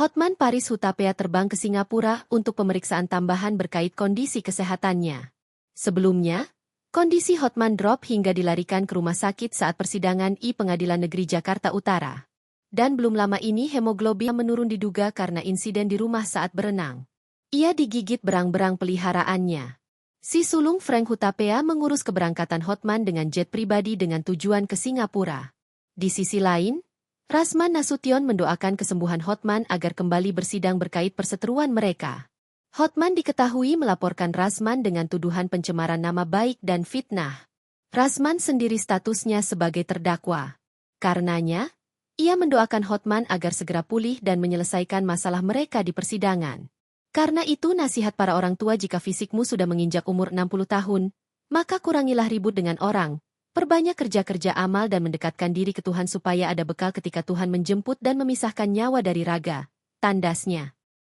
Hotman Paris Hutapea terbang ke Singapura untuk pemeriksaan tambahan berkait kondisi kesehatannya. Sebelumnya, kondisi Hotman drop hingga dilarikan ke rumah sakit saat persidangan di Pengadilan Negeri Jakarta Utara. Dan belum lama ini hemoglobin menurun diduga karena insiden di rumah saat berenang. Ia digigit berang-berang peliharaannya. Si sulung Frank Hutapea mengurus keberangkatan Hotman dengan jet pribadi dengan tujuan ke Singapura. Di sisi lain, Rasman Nasution mendoakan kesembuhan Hotman agar kembali bersidang berkait perseteruan mereka. Hotman diketahui melaporkan Rasman dengan tuduhan pencemaran nama baik dan fitnah. Rasman sendiri statusnya sebagai terdakwa. Karenanya, ia mendoakan Hotman agar segera pulih dan menyelesaikan masalah mereka di persidangan. Karena itu nasihat para orang tua jika fisikmu sudah menginjak umur 60 tahun, maka kurangilah ribut dengan orang, perbanyak kerja-kerja amal dan mendekatkan diri ke Tuhan supaya ada bekal ketika Tuhan menjemput dan memisahkan nyawa dari raga, tandasnya.